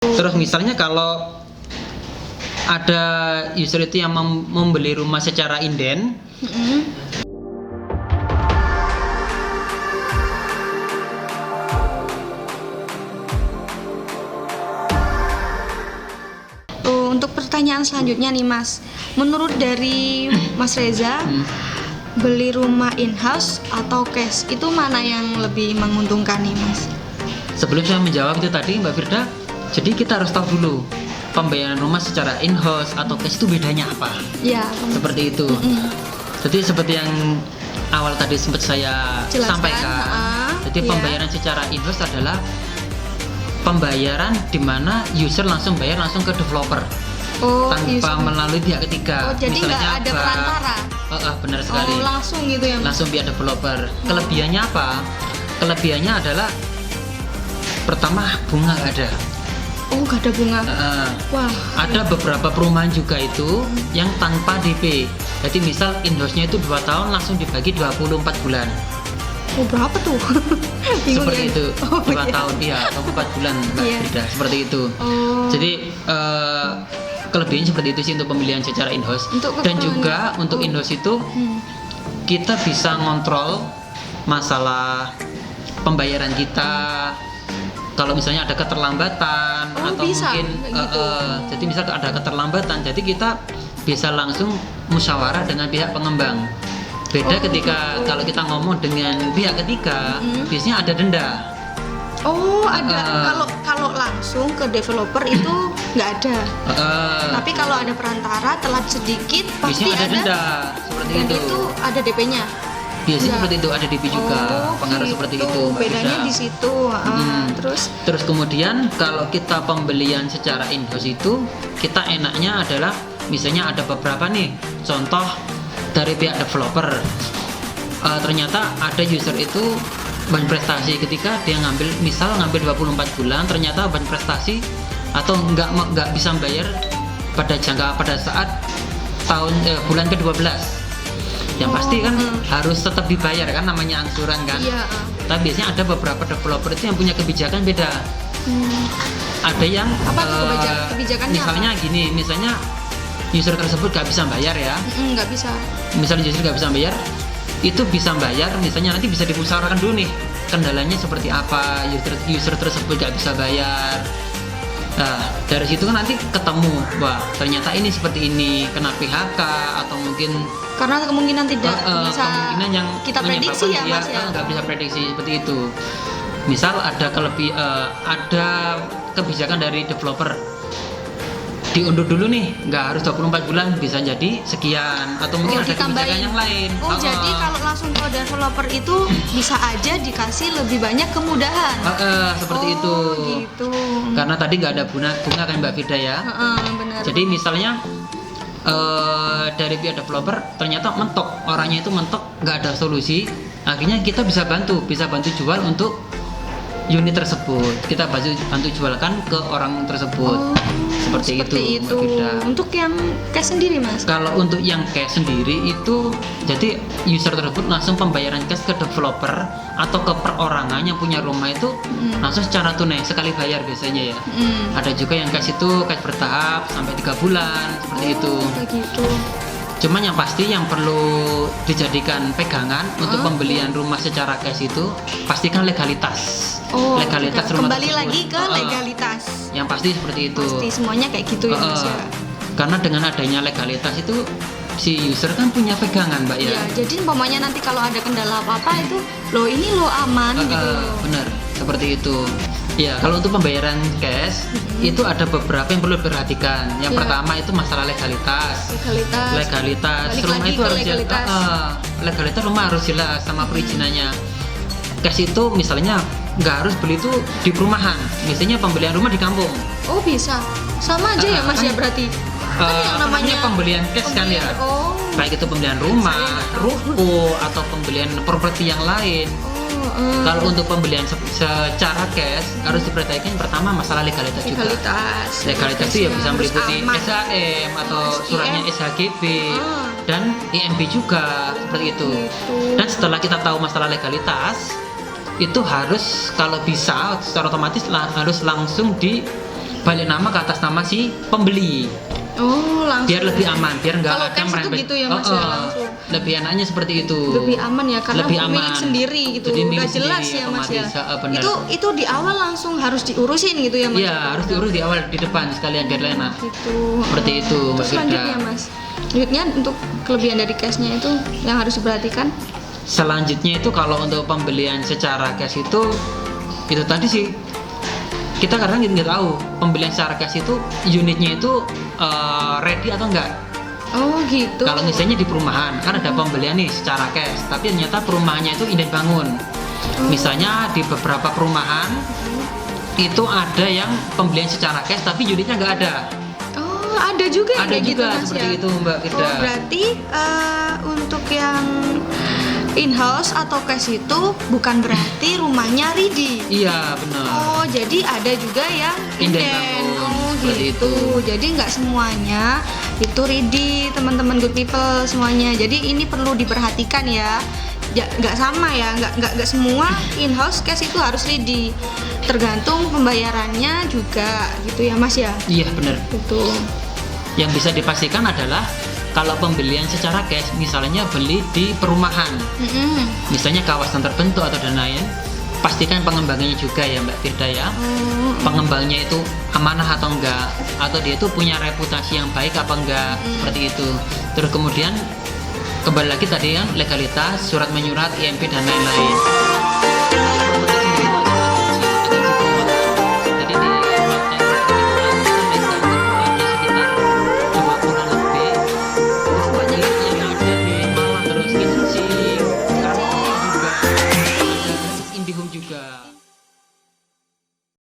Terus misalnya kalau ada user itu yang membeli rumah secara inden, Untuk pertanyaan selanjutnya nih Mas, menurut dari Mas Reza, beli rumah in-house atau cash itu mana yang lebih menguntungkan nih Mas? sebelum saya menjawab itu tadi Mbak Firda, jadi kita harus tahu dulu pembayaran rumah secara in-house atau cash itu bedanya apa. Ya, Seperti itu. Jadi seperti yang awal tadi sempat saya jelaskan. sampaikan. Jadi iya. pembayaran secara in-house adalah pembayaran di mana user langsung bayar langsung ke developer tanpa melalui pihak ketiga. Jadi misalnya nggak ada perantara. Benar sekali. Langsung gitu ya Mas? Langsung pihak developer. Kelebihannya apa? Kelebihannya adalah pertama bunga nggak ada. Oh, nggak ada bunga. Wah. Ada beberapa perumahan juga itu yang tanpa DP. Jadi misal in-house-nya itu 2 tahun langsung dibagi 24 bulan. Oh, berapa tuh? Bingung Seperti ya? itu. 2 iya. tahun iya, 24 bulan Mbak Iya. Frida, seperti itu. Jadi kelebihannya seperti itu sih untuk pemilihan secara in-house. Dan juga untuk in-house itu kita bisa ngontrol masalah pembayaran kita. Kalau misalnya ada keterlambatan atau bisa, mungkin gitu. jadi misal ada keterlambatan, jadi kita bisa langsung musyawarah dengan pihak pengembang. Beda ketika kalau kita ngomong dengan pihak ketiga, biasanya ada denda. Oh, ada. Kalau langsung ke developer itu nggak ada. Tapi kalau ada perantara telat sedikit pasti biasanya ada denda seperti dan itu. itu ada DP-nya. Biasanya seperti itu, ada DP juga, pengaruh gitu. seperti itu. Mbak Bedanya Frida. di situ. Terus kemudian kalau kita pembelian secara in-house itu, kita enaknya adalah misalnya ada beberapa nih contoh dari pihak developer. Ternyata ada user itu ban prestasi ketika dia ngambil 24 bulan, ternyata ban prestasi atau nggak bisa bayar pada saat bulan ke-12. Yang pasti kan harus tetap dibayar kan, namanya angsuran kan. Iya. Tapi biasanya ada beberapa developer itu yang punya kebijakan beda. Ada yang Apa tuh kebijakannya? misalnya gini, misalnya user tersebut gak bisa bayar ya. Nggak bisa. Misalnya user gak bisa bayar, itu bisa bayar. Misalnya nanti bisa dimusyawarahkan dulu nih kendalanya seperti apa, user tersebut gak bisa bayar. Nah, dari situ kan nanti ketemu, wah ternyata ini seperti ini, kena PHK atau mungkin Karena kemungkinan tidak bisa kemungkinan yang kita prediksi ya menyebabkan Mas dia ya. nggak bisa prediksi seperti itu. Misal ada ada kebijakan dari developer diundur dulu nih, nggak harus 24 bulan, bisa jadi sekian atau mungkin ada kebijakan yang lain. Jadi kalau langsung ke developer itu bisa aja dikasih lebih banyak kemudahan. Seperti itu. Gitu. Karena tadi nggak ada bunga kan Mbak Firda ya. Benar. Jadi misalnya dari pihak developer ternyata mentok, orangnya itu mentok, nggak ada solusi, akhirnya kita bisa bantu jual untuk unit tersebut, kita bantu jualkan ke orang tersebut. Seperti itu. Untuk yang cash sendiri Mas? Kalau untuk yang cash sendiri itu, jadi user tersebut langsung pembayaran cash ke developer atau ke perorangan yang punya rumah itu langsung secara tunai sekali bayar biasanya ya. Ada juga yang cash itu cash bertahap sampai 3 bulan seperti itu. Kayak gitu. Cuman yang pasti yang perlu dijadikan pegangan untuk pembelian rumah secara cash itu pastikan legalitas. Legalitas rumah kembali tersebut. lagi ke legalitas. Yang pasti seperti itu. Pasti semuanya kayak gitu ya Mas ya. Karena dengan adanya legalitas itu si user kan punya pegangan Mbak ya. Iya, jadi umpamanya nanti kalau ada kendala apa-apa itu ini aman gitu. Benar, seperti itu. Ya, kalau untuk pembayaran cash itu ada beberapa yang perlu diperhatikan. Yang pertama itu masalah legalitas. Legalitas Balik rumah lagi itu ke harus legalitas. legalitas rumah harus jelas sama perizinannya. Cash itu misalnya nggak harus beli itu di perumahan, misalnya pembelian rumah di kampung. Oh bisa, sama aja ya Mas ya berarti. Kan yang namanya pembelian cash kan ya. Baik itu pembelian rumah, ruko atau pembelian properti yang lain. Kalau untuk pembelian secara cash harus diperhatikan pertama masalah legalitas juga. Legalitas itu ya bisa meliputi SHM atau suratnya SHGB dan IMB juga seperti itu. Dan setelah kita tahu masalah legalitas, itu harus kalau bisa secara otomatis harus langsung balik nama ke atas nama si pembeli. Oh, langsung. Biar lebih aman, biar nggak Kalau ada cash itu merembet. gitu ya, Mas, ya, langsung. Lebih enaknya seperti itu. Lebih aman ya karena Lebih milik aman. sendiri gitu. Jadi milik Udah jelas sendiri, ya, Mas ya. otomatis, benar. Itu di awal langsung harus diurusin gitu ya, Mas. Iya, harus diurus di awal di depan sekalian biar enak. Gitu. Seperti itu, Mbak Terus selanjutnya, Firda. Mas. Selanjutnya untuk kelebihan dari cashnya itu yang harus diperhatikan. Selanjutnya itu kalau untuk pembelian secara cash itu tadi sih, kita kadang nggak tahu pembelian secara cash itu unitnya itu ready atau enggak. Oh, gitu. Kalau misalnya di perumahan kan ada pembelian nih secara cash, tapi ternyata perumahannya itu ingin bangun. Misalnya di beberapa perumahan itu ada yang pembelian secara cash tapi unitnya nggak ada. Oh, ada juga yang Ada kayak juga gitu, Mas, seperti ya? itu, Mbak Firda. Oh, berarti untuk yang in-house atau cash itu bukan berarti rumahnya ready. Iya benar. Oh, jadi ada juga yang Inden inden. bangun, Oh, seperti gitu. Jadi nggak semuanya itu ready, teman-teman good people semuanya. Jadi ini perlu diperhatikan ya. Nggak sama ya, nggak semua in-house cash itu harus ready. Tergantung pembayarannya juga gitu ya, Mas ya. Iya benar. Gitu. Yang bisa dipastikan adalah kalau pembelian secara cash, misalnya beli di perumahan, Mm-mm. misalnya kawasan tertentu atau dan lain, pastikan pengembangnya juga ya Mbak Firda ya. Oh, Pengembangnya itu amanah atau enggak, atau dia itu punya reputasi yang baik apa enggak, seperti itu. Terus kemudian kembali lagi tadi kan legalitas, surat menyurat, IMP dan lain-lain.